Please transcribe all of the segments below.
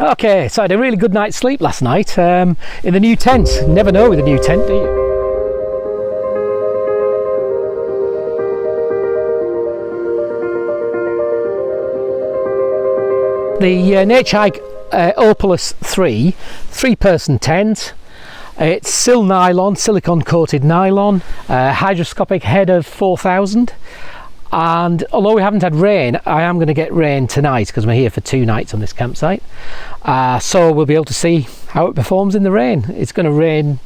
Okay, so I had a really good night's sleep last night in the new tent. Never know with a new tent, do you? The Naturehike Opalus 3-person tent. It's silicone coated nylon, hydroscopic head of 4000. And although we haven't had rain, I am going to get rain tonight because we're here for 2 nights on this campsite. So we'll be able to see how it performs in the rain. It's going to rain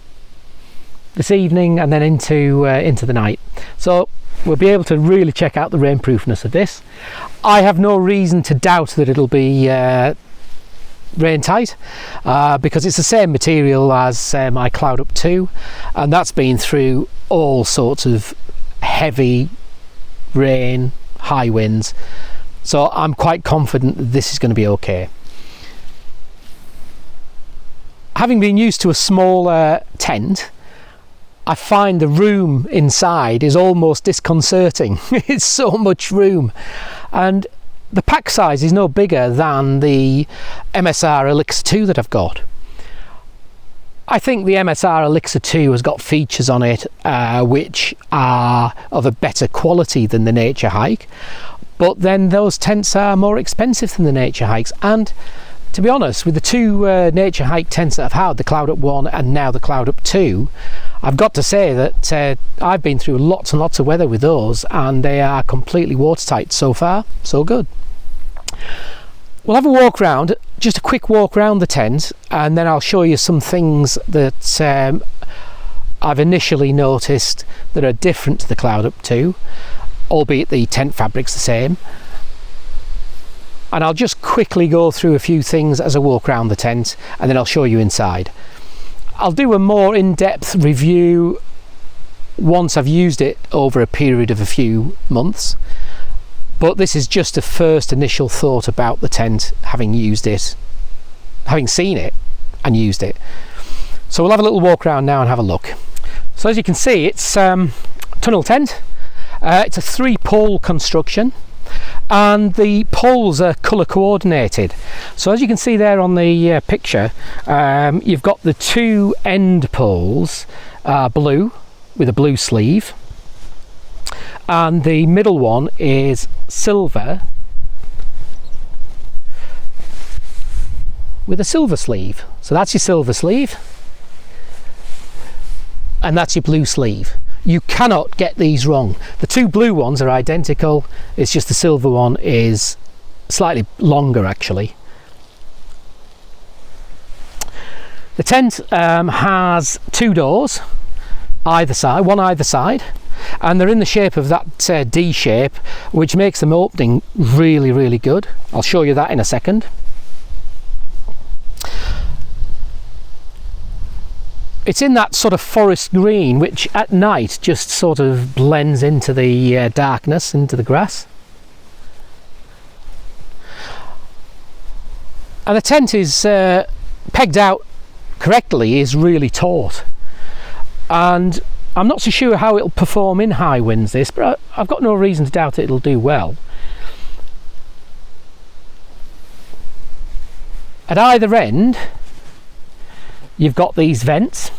this evening and then into the night. So we'll be able to really check out the rainproofness of this. I have no reason to doubt that it'll be rain tight because it's the same material as my Cloud Up 2, and that's been through all sorts of heavy rain, high winds, so I'm quite confident that this is going to be okay. Having been used to a smaller tent, I find the room inside is almost disconcerting. It's so much room, and the pack size is no bigger than the MSR Elixir 2 that I've got. I think the MSR Elixir 2 has got features on it which are of a better quality than the Naturehike, but then those tents are more expensive than the Naturehikes. And to be honest, with the 2 Naturehike tents that I've had, the Cloud Up 1 and now the Cloud Up 2, I've got to say that I've been through lots and lots of weather with those, and they are completely watertight. So far, so good. We'll have a walk round, just a quick walk around the tent, and then I'll show you some things that I've initially noticed that are different to the Cloud Up 2, albeit the tent fabric's the same. And I'll just quickly go through a few things as I walk around the tent, and then I'll show you inside. I'll do a more in-depth review once I've used it over a period of a few months. But this is just a first initial thought about the tent, having used it, having seen it and used it. So we'll have a little walk around now and have a look. So as you can see, it's tunnel tent. It's a 3-pole construction, and the poles are colour coordinated. So as you can see there on the picture, you've got the 2 end poles blue with a blue sleeve, and the middle one is silver with a silver sleeve. So that's your silver sleeve, and that's your blue sleeve. You cannot get these wrong. The 2 blue ones are identical, it's just the silver one is slightly longer actually. The tent has 2 doors either side, one either side, and they're in the shape of that D shape, which makes them opening really, really good. I'll show you that in a second. It's in that sort of forest green, which at night just sort of blends into the darkness, into the grass. And the tent is pegged out correctly, is really taut. And I'm not so sure how it'll perform in high winds, this, but I've got no reason to doubt it'll do well. At either end, you've got these vents.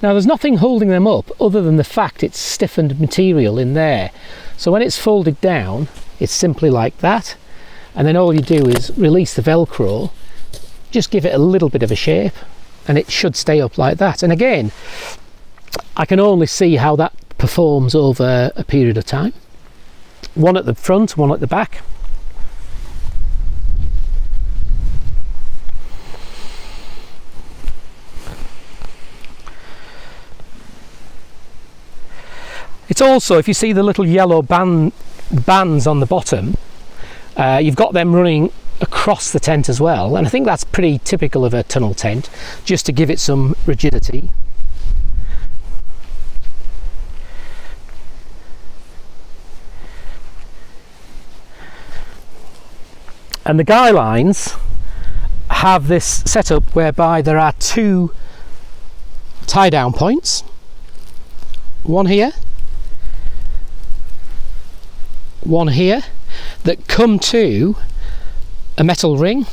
Now there's nothing holding them up other than the fact it's stiffened material in there. So when it's folded down, it's simply like that. And then all you do is release the Velcro, just give it a little bit of a shape, and it should stay up like that. And again, I can only see how that performs over a period of time. One at the front, one at the back. It's also, if you see the little yellow bands on the bottom, you've got them running across the tent as well, and I think that's pretty typical of a tunnel tent, just to give it some rigidity. And the guy lines have this setup whereby there are 2 tie down points, one here, one here. that come to a metal ring,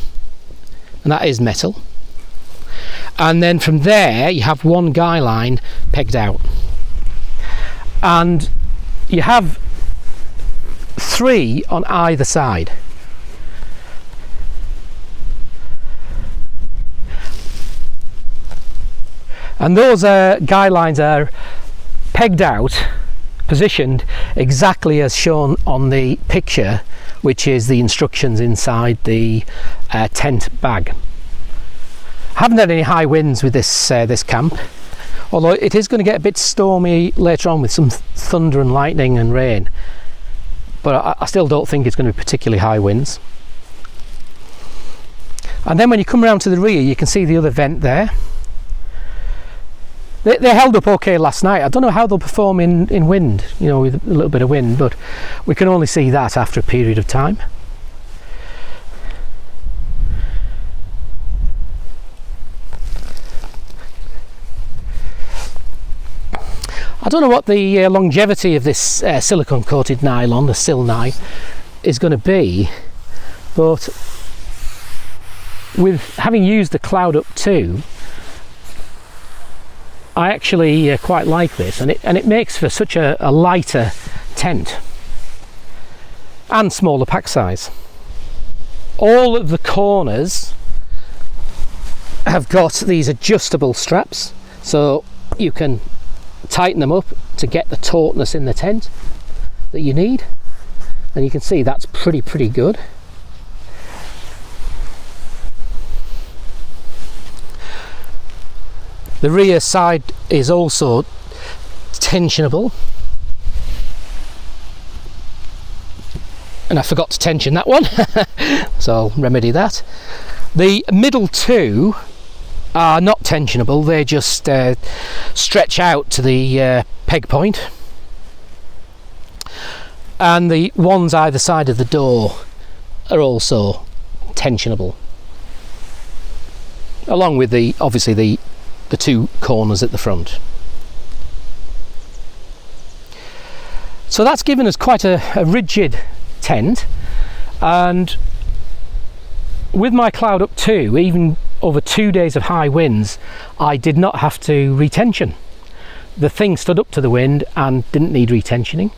and that is metal, and then from there you have one guy line pegged out, and you have 3 on either side. And those guy lines are pegged out, positioned exactly as shown on the picture, which is the instructions inside the tent bag. I haven't had any high winds with this camp, although it is going to get a bit stormy later on with some thunder and lightning and rain, but I still don't think it's going to be particularly high winds. And then when you come around to the rear, you can see the other vent there. They held up okay last night. I don't know how they'll perform in wind, you know, with a little bit of wind, but we can only see that after a period of time. I don't know what the longevity of this silicone coated nylon, the Sil-Ny, is going to be, but with having used the Cloud Up 2, I actually quite like this, and it makes for such a lighter tent and smaller pack size. All of the corners have got these adjustable straps, so you can tighten them up to get the tautness in the tent that you need, and you can see that's pretty good. The rear side is also tensionable, and I forgot to tension that one, so I'll remedy that. The middle 2 are not tensionable, they just stretch out to the peg point, and the ones either side of the door are also tensionable, along with obviously the 2 corners at the front. So that's given us quite a rigid tent, and with my Cloud Up 2, even over 2 days of high winds, I did not have to retension. The thing stood up to the wind and didn't need retensioning.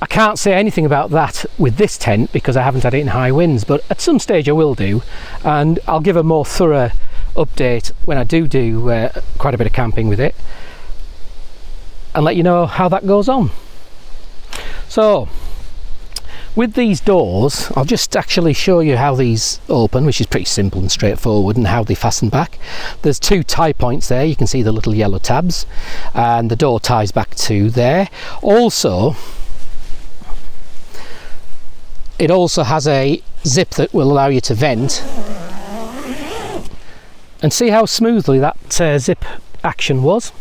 I can't say anything about that with this tent because I haven't had it in high winds, but at some stage I will do, and I'll give a more thorough update when I do quite a bit of camping with it, and let you know how that goes on. So with these doors, I'll just actually show you how these open, which is pretty simple and straightforward, and how they fasten back. There's 2 tie points there, you can see the little yellow tabs, and the door ties back to there. Also, it also has a zip that will allow you to vent, and see how smoothly that zip action was.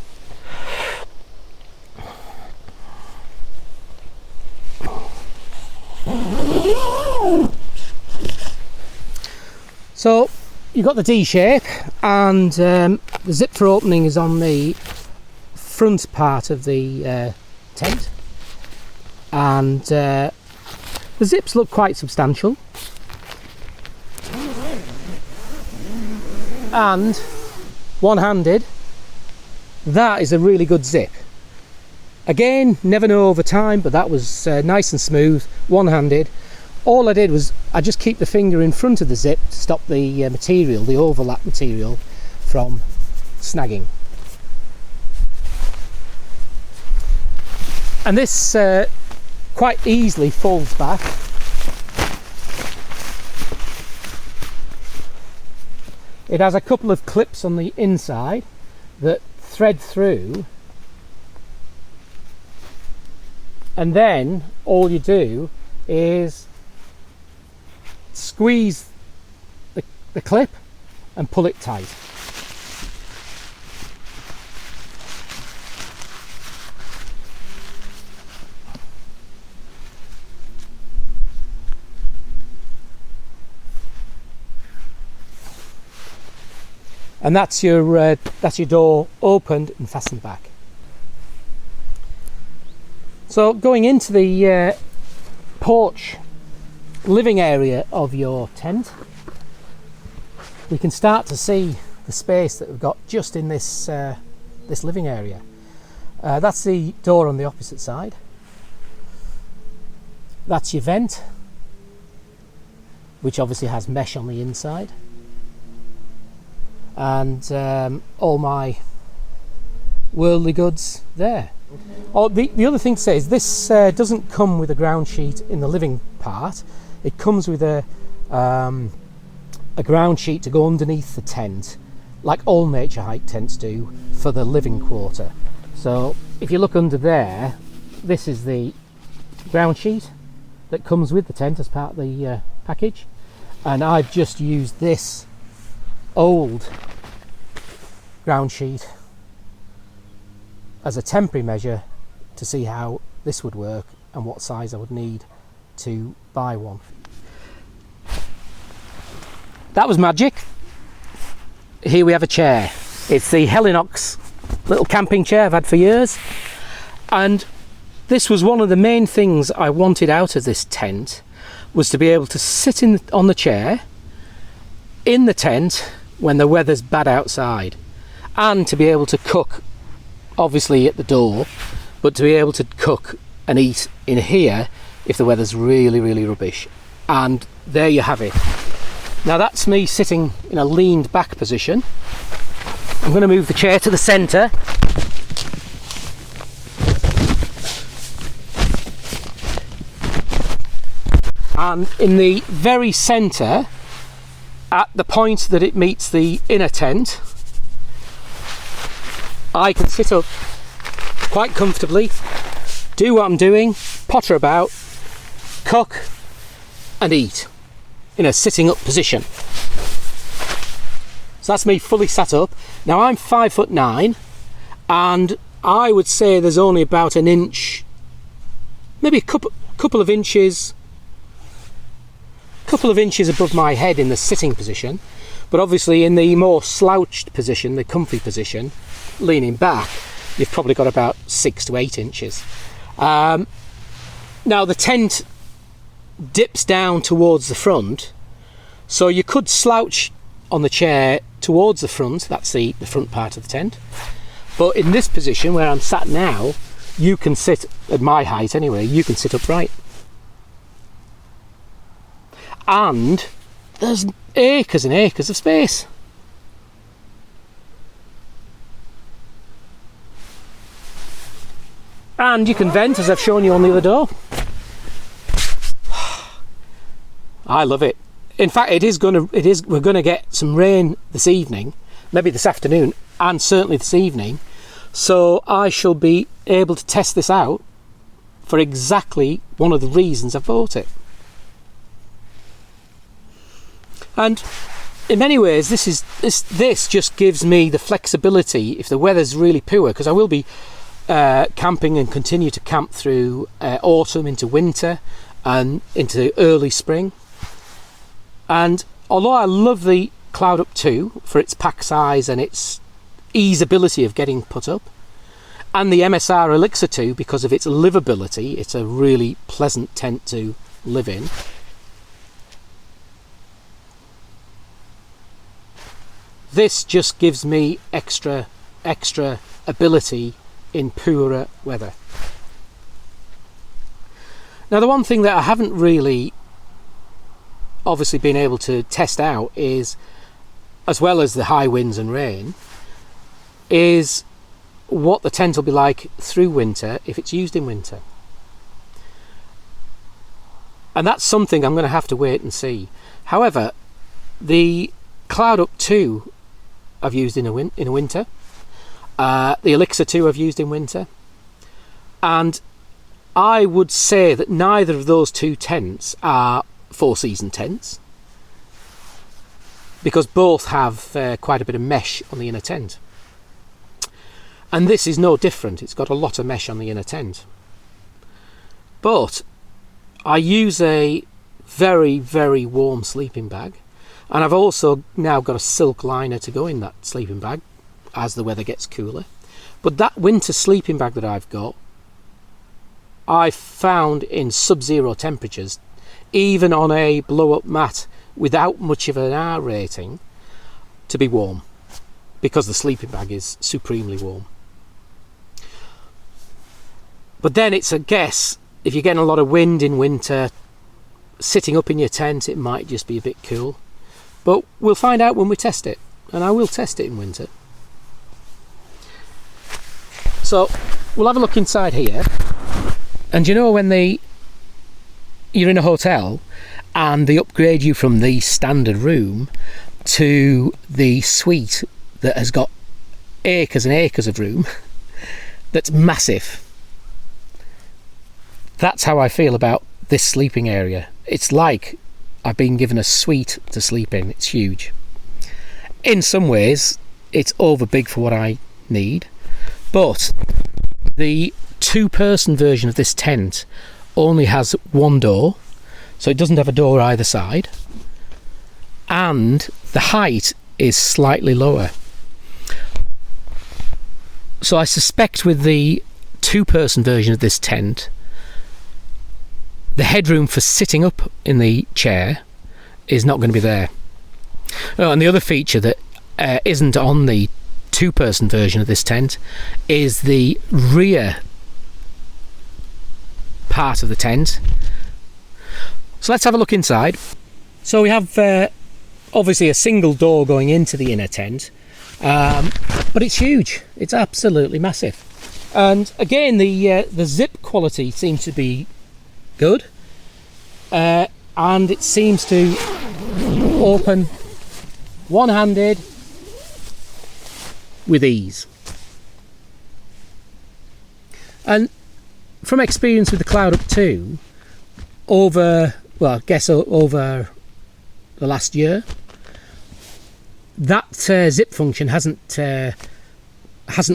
So you've got the D shape, and the zip for opening is on the front part of the tent, and the zips look quite substantial, and one-handed, that is a really good zip. Again, never know over time, but that was nice and smooth, one-handed. All I did was I just keep the finger in front of the zip to stop the material, the overlap material, from snagging. And this quite easily folds back. It has a couple of clips on the inside that thread through, and then all you do is squeeze the clip and pull it tight. And that's your door opened and fastened back. So going into the porch living area of your tent, we can start to see the space that we've got just in this this living area. That's the door on the opposite side. That's your vent, which obviously has mesh on the inside, and all my worldly goods there. Oh, the other thing to say is this doesn't come with a ground sheet in the living part. It comes with a ground sheet to go underneath the tent, like all Naturehike tents do, for the living quarter. So if you look under there, this is the ground sheet that comes with the tent as part of the package, and I've just used this old ground sheet as a temporary measure to see how this would work and what size I would need to buy one. That was magic. Here we have a chair. It's the Helinox little camping chair I've had for years, and this was one of the main things I wanted out of this tent, was to be able to sit on the chair in the tent when the weather's bad outside, and to be able to cook, obviously at the door, but to be able to cook and eat in here if the weather's really, really rubbish. And there you have it. Now that's me sitting in a leaned back position. I'm going to move the chair to the centre. And in the very centre, at the point that it meets the inner tent, I can sit up quite comfortably, do what I'm doing, potter about, cook and eat in a sitting up position. So that's me fully sat up. Now I'm 5'9", and I would say there's only about an inch, maybe a couple of inches above my head in the sitting position, but obviously in the more slouched position, the comfy position, leaning back, you've probably got about 6 to 8 inches. Now the tent dips down towards the front, so you could slouch on the chair towards the front, that's the front part of the tent, but in this position where I'm sat now, you can sit, at my height anyway, you can sit upright. And there's acres and acres of space. And you can vent, as I've shown you on the other door. I love it. In fact, we're going to get some rain this evening, maybe this afternoon, and certainly this evening. So I shall be able to test this out for exactly one of the reasons I bought it. And in many ways, this just gives me the flexibility if the weather's really poor, because I will be camping and continue to camp through autumn into winter and into early spring. And although I love the Cloud Up 2 for its pack size and its easeability of getting put up, and the MSR Elixir 2 because of its livability, it's a really pleasant tent to live in, this just gives me extra ability in poorer weather. Now the one thing that I haven't really obviously been able to test out is, as well as the high winds and rain, is what the tent will be like through winter if it's used in winter. And that's something I'm going to have to wait and see. However, the Cloud Up 2 I've used in a winter, the Elixir 2 I've used in winter, and I would say that neither of those two tents are 4-season tents, because both have quite a bit of mesh on the inner tent, and this is no different. It's got a lot of mesh on the inner tent, but I use a very, very warm sleeping bag, and I've also now got a silk liner to go in that sleeping bag as the weather gets cooler. But that winter sleeping bag that I've got I found in sub-zero temperatures, even on a blow-up mat without much of an R rating, to be warm, because the sleeping bag is supremely warm. But then it's a guess, if you're getting a lot of wind in winter, sitting up in your tent, it might just be a bit cool. But we'll find out when we test it, and I will test it in winter. So we'll have a look inside here. And you know when you're in a hotel and they upgrade you from the standard room to the suite that has got acres and acres of room, that's massive. That's how I feel about this sleeping area. It's like I've been given a suite to sleep in. It's huge. In some ways, it's over big for what I need, but the two-person version of this tent only has one door, so it doesn't have a door either side, and the height is slightly lower. So I suspect with the two-person version of this tent, the headroom for sitting up in the chair is not going to be there. Oh, and the other feature that isn't on the two-person version of this tent is the rear part of the tent. So let's have a look inside. So we have obviously a single door going into the inner tent, but it's huge. It's absolutely massive. And again, the zip quality seems to be good, and it seems to open one-handed with ease. And from experience with the Cloud Up 2 over the last year, that zip function hasn't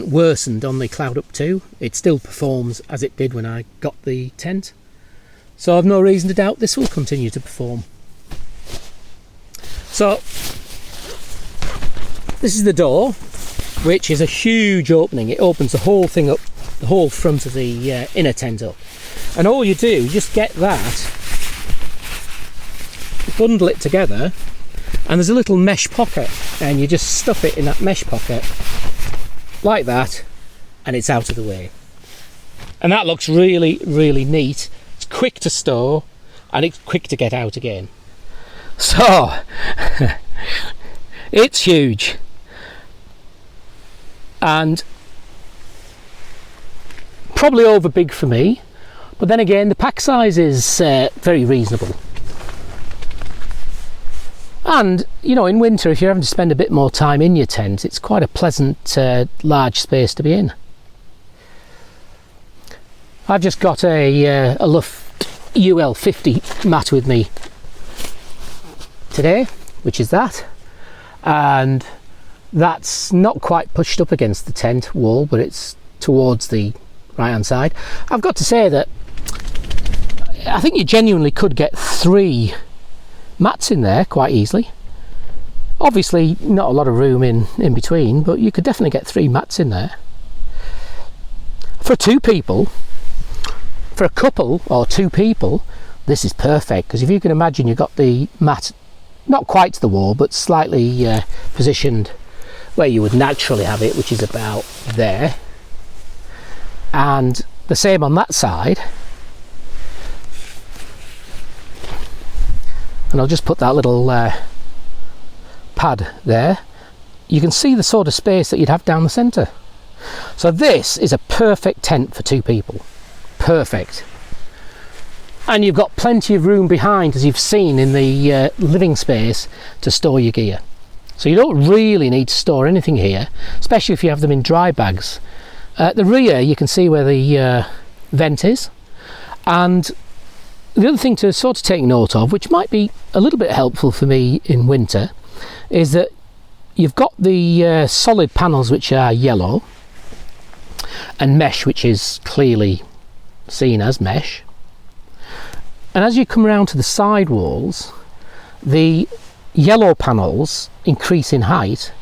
worsened on the Cloud Up 2. It still performs as it did when I got the tent, so I've no reason to doubt this will continue to perform. So this is the door, which is a huge opening. It opens the whole thing up, the whole front of the inner tent up, and all you do is just get that, bundle it together, and there's a little mesh pocket, and you just stuff it in that mesh pocket like that, and it's out of the way. And that looks really, really neat. It's quick to store and it's quick to get out again. So it's huge, and probably over big for me, but then again the pack size is very reasonable. And you know, in winter, if you're having to spend a bit more time in your tent, it's quite a pleasant large space to be in. I've just got a Luft UL50 mat with me today, which is that, and that's not quite pushed up against the tent wall, but it's towards the right hand side. I've got to say that I think you genuinely could get 3 mats in there quite easily. Obviously not a lot of room in between, but you could definitely get 3 mats in there. For 2 people, for a couple or 2 people, this is perfect, because if you can imagine, you've got the mat not quite to the wall, but slightly positioned where you would naturally have it, which is about there, and the same on that side. And I'll just put that little pad there. You can see the sort of space that you'd have down the centre. So this is a perfect tent for 2 people. Perfect. And you've got plenty of room behind, as you've seen in the living space, to store your gear. So you don't really need to store anything here, especially if you have them in dry bags. At the rear you can see where the vent is, and the other thing to sort of take note of, which might be a little bit helpful for me in winter, is that you've got the solid panels, which are yellow, and mesh, which is clearly seen as mesh. And as you come around to the side walls, the yellow panels increase in height,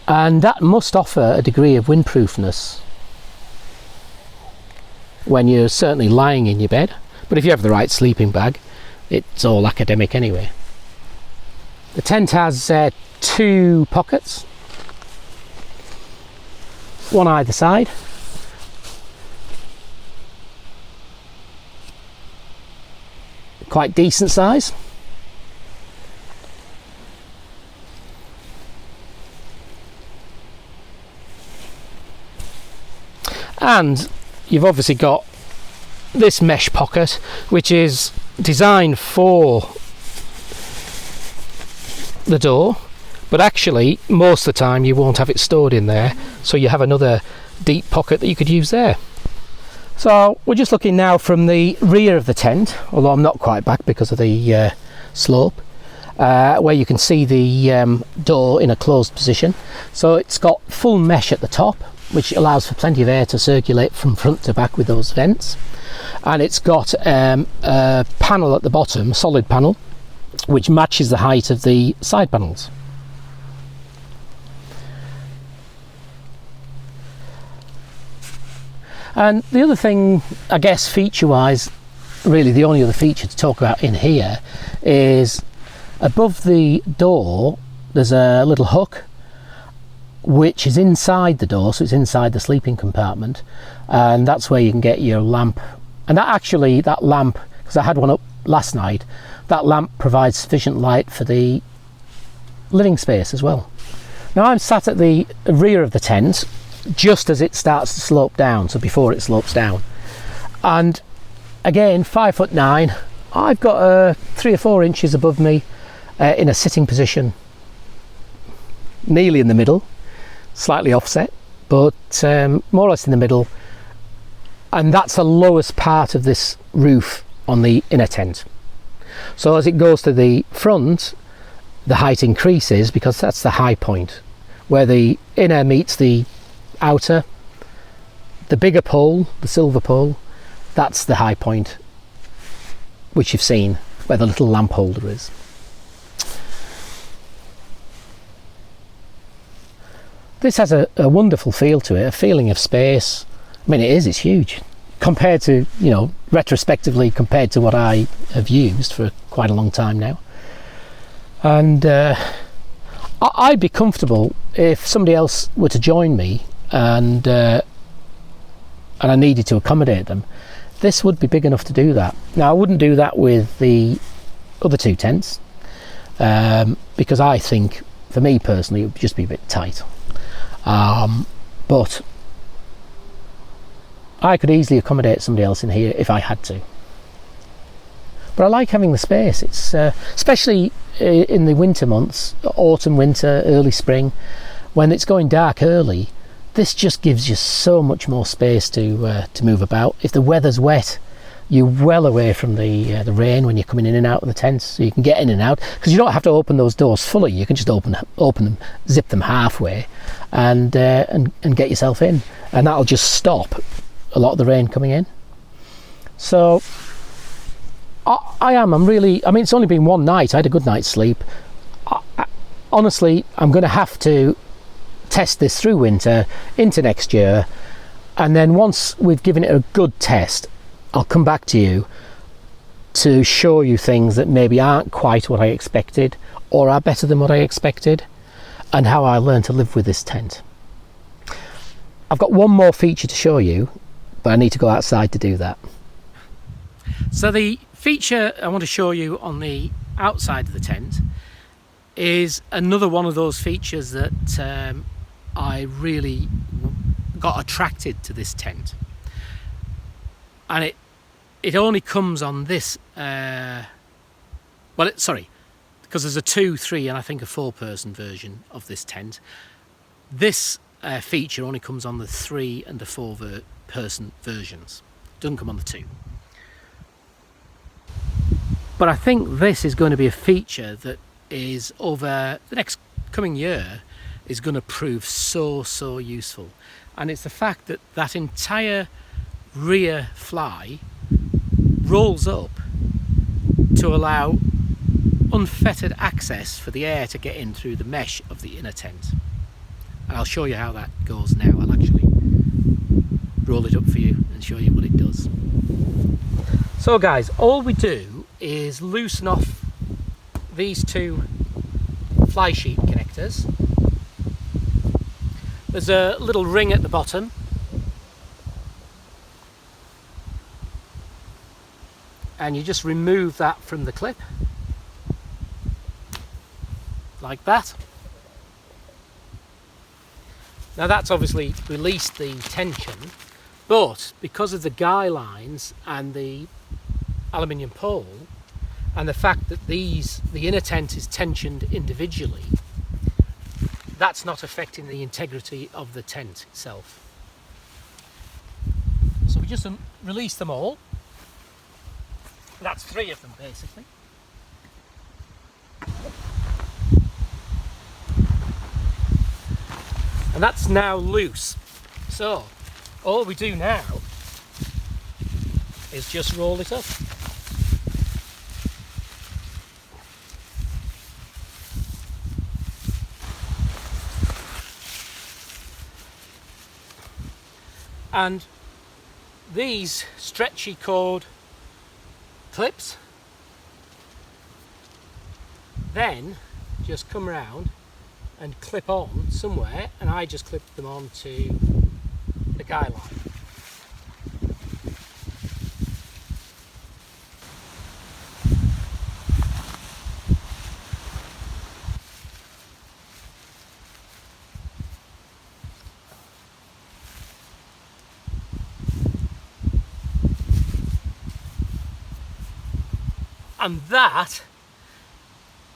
and that must offer a degree of windproofness. when you're certainly lying in your bed, but if you have the right sleeping bag, it's all academic anyway. The tent has 2 pockets, one either side. Quite decent size. And you've obviously got this mesh pocket, which is designed for the door, but actually most of the time you won't have it stored in there, so you have another deep pocket that you could use there. So we're just looking now from the rear of the tent, although I'm not quite back because of the slope, where you can see the door in a closed position. So it's got full mesh at the top, which allows for plenty of air to circulate from front to back with those vents, and it's got a panel at the bottom, a solid panel, which matches the height of the side panels. And the other thing, I guess feature wise, really the only other feature to talk about in here is above the door there's a little hook which is inside the door, so it's inside the sleeping compartment, and that's where you can get your lamp. And that lamp, because I had one up last night, that lamp provides sufficient light for the living space as well. Now I'm sat at the rear of the tent just as it starts to slope down, so before it slopes down, and again 5'9", I've got 3 or 4 inches above me in a sitting position, nearly in the middle, slightly offset, but more or less in the middle, and that's the lowest part of this roof on the inner tent. So as it goes to the front, the height increases because that's the high point where the inner meets the outer. The bigger pole, the silver pole, that's the high point which you've seen where the little lamp holder is. This has a wonderful feel to it, a feeling of space. I mean, it's huge compared to, you know, retrospectively compared to what I have used for quite a long time now. And I'd be comfortable if somebody else were to join me and I needed to accommodate them. This would be big enough to do that. Now, I wouldn't do that with the other 2 tents because I think, for me personally, it would just be a bit tight. But I could easily accommodate somebody else in here if I had to. But I like having the space. It's especially in the winter months, autumn, winter, early spring, when it's going dark early. This just gives you so much more space to move about. If the weather's wet, you're well away from the rain when you're coming in and out of the tent, so you can get in and out, because you don't have to open those doors fully. You can just open them, zip them halfway, and get yourself in, and that'll just stop a lot of the rain coming in. So I'm really, I mean, it's only been one night. I had a good night's sleep. Honestly, I'm going to have to test this through winter into next year, and then once we've given it a good test, I'll come back to you to show you things that maybe aren't quite what I expected or are better than what I expected, and how I learned to live with this tent. I've got one more feature to show you, but I need to go outside to do that. So the feature I want to show you on the outside of the tent is another one of those features that I really got attracted to this tent, and it only comes on this because there's a 2, 3 and I think a 4-person version of this tent. This feature only comes on the 3 and the 4-person versions. Doesn't come on the 2. But I think this is going to be a feature that is, over the next coming year, is going to prove so useful. And it's the fact that that entire rear fly rolls up to allow unfettered access for the air to get in through the mesh of the inner tent. And I'll show you how that goes now. I'll actually roll it up for you and and show you what it does. So guys, all we do is loosen off these two fly sheet connectors. There's a little ring at the bottom, and you just remove that from the clip like that. Now that's obviously released the tension, but because of the guy lines and the aluminium pole and the fact that the inner tent is tensioned individually, that's not affecting the integrity of the tent itself. So we just release them all. That's 3 of them basically. And that's now loose. So all we do now is just roll it up. And these stretchy cord clips then just come round and clip on somewhere, and I just clip them onto the guy line. And that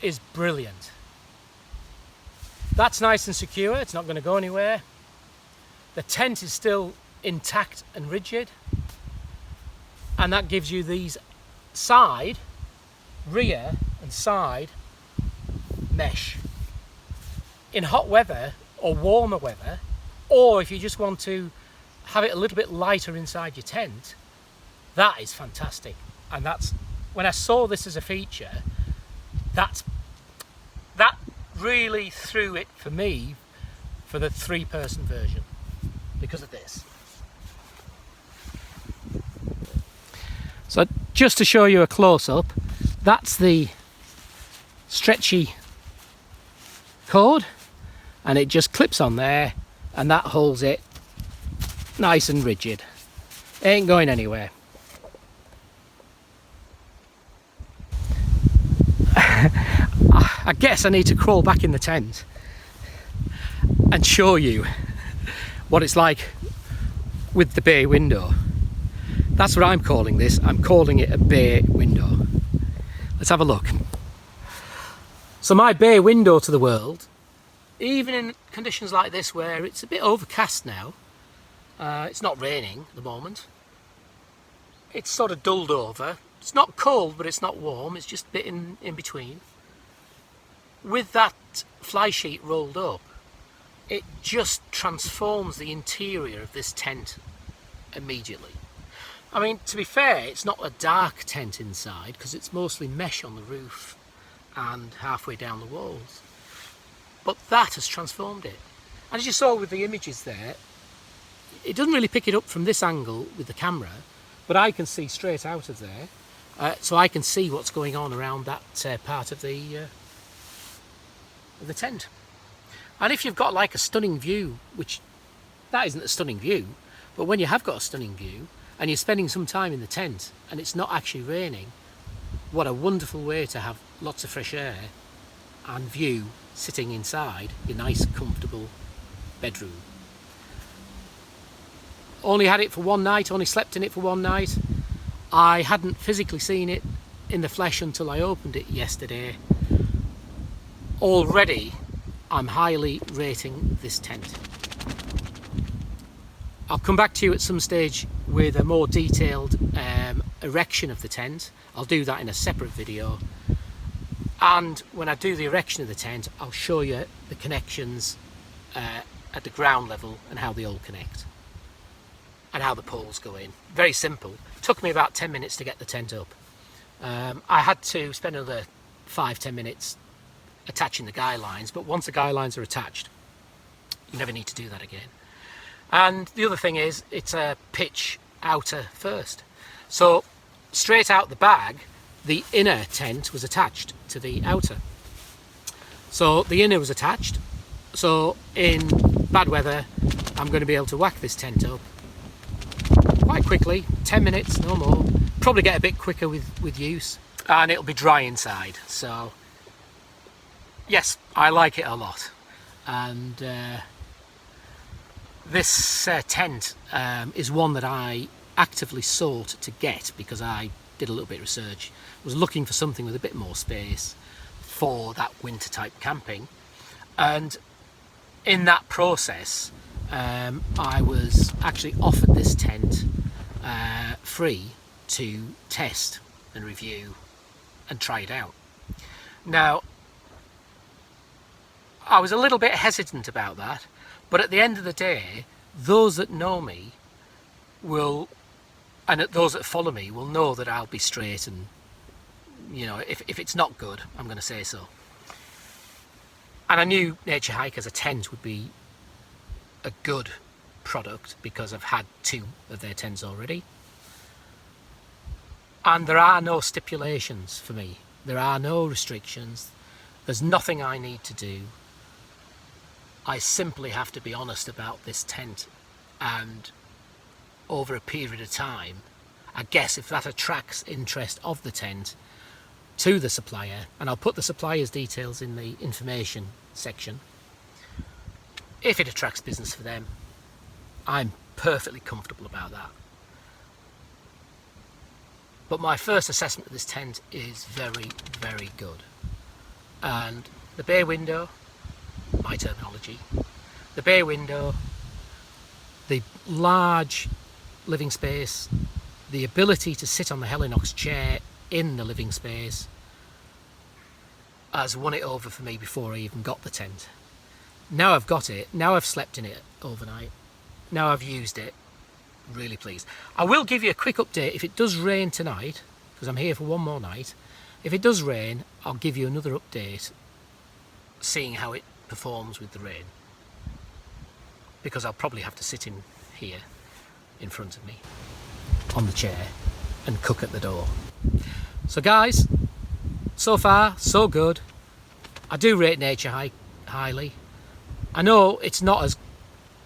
is brilliant. That's nice and secure, it's not going to go anywhere. The tent is still intact and rigid, and that gives you these side, rear and side mesh. In hot weather or warmer weather, or if you just want to have it a little bit lighter inside your tent, that is fantastic. And that's, when I saw this as a feature, that really threw it for me for the 3-person version because of this. So just to show you a close-up, that's the stretchy cord, and it just clips on there, and that holds it nice and rigid. It ain't going anywhere. I guess I need to crawl back in the tent and show you what it's like with the bay window. That's what I'm calling this. I'm calling it a bay window. Let's have a look. So my bay window to the world, even in conditions like this where it's a bit overcast now, it's not raining at the moment, it's sort of dulled over. It's not cold, but it's not warm, it's just a bit in between. With that fly sheet rolled up, it just transforms the interior of this tent immediately. I mean, to be fair, it's not a dark tent inside because it's mostly mesh on the roof and halfway down the walls. But that has transformed it. And as you saw with the images there, it doesn't really pick it up from this angle with the camera, but I can see straight out of there. So I can see what's going on around that part of the tent. And if you've got like a stunning view, which that isn't a stunning view, but when you have got a stunning view and you're spending some time in the tent and it's not actually raining, what a wonderful way to have lots of fresh air and view sitting inside your nice comfortable bedroom. Only had it for one night, only slept in it for one night. I hadn't physically seen it in the flesh until I opened it yesterday. Already I'm highly rating this tent. I'll come back to you at some stage with a more detailed erection of the tent. I'll do that in a separate video, and when I do the erection of the tent I'll show you the connections at the ground level and how they all connect and how the poles go in. Very simple. It took me about 10 minutes to get the tent up. I had to spend another 5-10 minutes attaching the guy lines, but once the guy lines are attached you never need to do that again. And the other thing is, it's a pitch outer first. So straight out the bag, the inner tent was attached to the outer. So the inner was attached, so in bad weather I'm going to be able to whack this tent up quite quickly, 10 minutes, no more. Probably get a bit quicker with use, and it'll be dry inside. So yes, I like it a lot. And this tent is one that I actively sought to get because I did a little bit of research. I was looking for something with a bit more space for that winter type camping, and in that process I was actually offered this tent free to test and review and try it out. Now, I was a little bit hesitant about that, but at the end of the day, those that know me will, and those that follow me will know that I'll be straight, and you know, if it's not good, I'm going to say so. And I knew Naturehike as a tent would be a good product because I've had 2 of their tents already. And there are no stipulations for me. There are no restrictions. There's nothing I need to do. I simply have to be honest about this tent, and over a period of time, I guess if that attracts interest of the tent to the supplier, and I'll put the supplier's details in the information section, if it attracts business for them, I'm perfectly comfortable about that. But my first assessment of this tent is very, very good. And the bay window, my terminology, the bay window, the large living space, the ability to sit on the Helinox chair in the living space has won it over for me before I even got the tent. Now I've got it, now I've slept in it overnight, now I've used it, really pleased. I will give you a quick update if it does rain tonight, because I'm here for one more night. If it does rain, I'll give you another update seeing how it performs with the rain, because I'll probably have to sit in here in front of me on the chair and cook at the door. So guys, so far so good. I do rate Naturehike highly. I know it's not as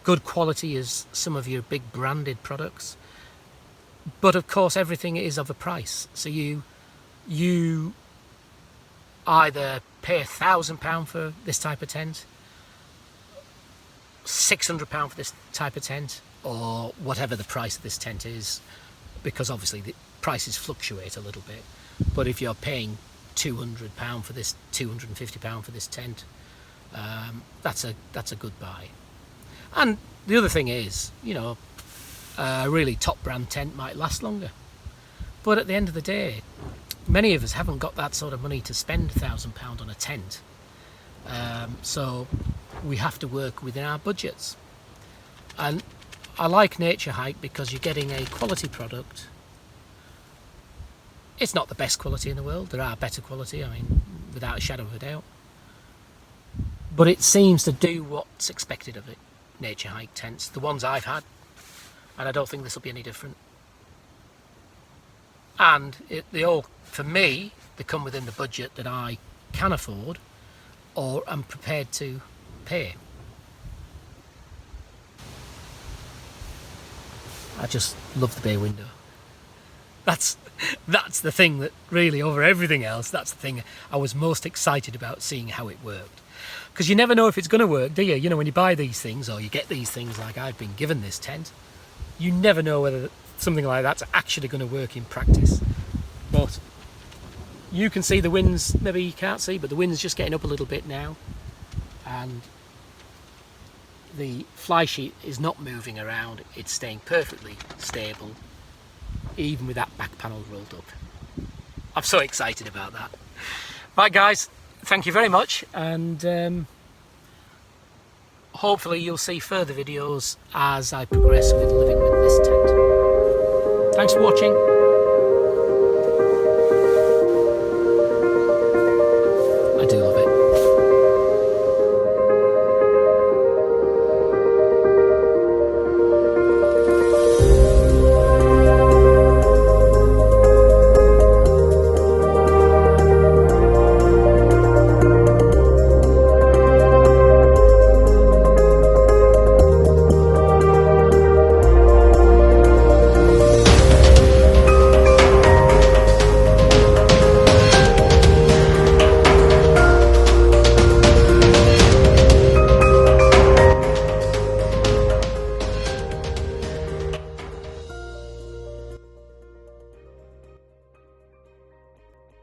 good quality as some of your big branded products, but of course everything is of a price. So you either pay £1,000 for this type of tent, £600 for this type of tent, or whatever the price of this tent is, because obviously the prices fluctuate a little bit. But if you're paying £200 for this, £250 for this tent, that's a good buy. And the other thing is, you know, a really top brand tent might last longer, but at the end of the day, many of us haven't got that sort of money to spend £1,000 on a tent, so we have to work within our budgets. And I like Naturehike because you're getting a quality product. It's not the best quality in the world, there are better quality, I mean, without a shadow of a doubt, but it seems to do what's expected of it. Naturehike tents, the ones I've had, and I don't think this will be any different. And they all, for me, they come within the budget that I can afford or am prepared to pay. I just love the bay window. That's the thing that really, over everything else, that's the thing I was most excited about, seeing how it worked. Because you never know if it's going to work, do you? You know, when you buy these things, or you get these things like I've been given this tent, you never know whether something like that's actually going to work in practice. But you can see the winds, maybe you can't see, but the wind's just getting up a little bit now, and the fly sheet is not moving around, it's staying perfectly stable, even with that back panel rolled up. I'm so excited about that. Right guys, thank you very much, and hopefully you'll see further videos as I progress with living with this tent. Thanks for watching.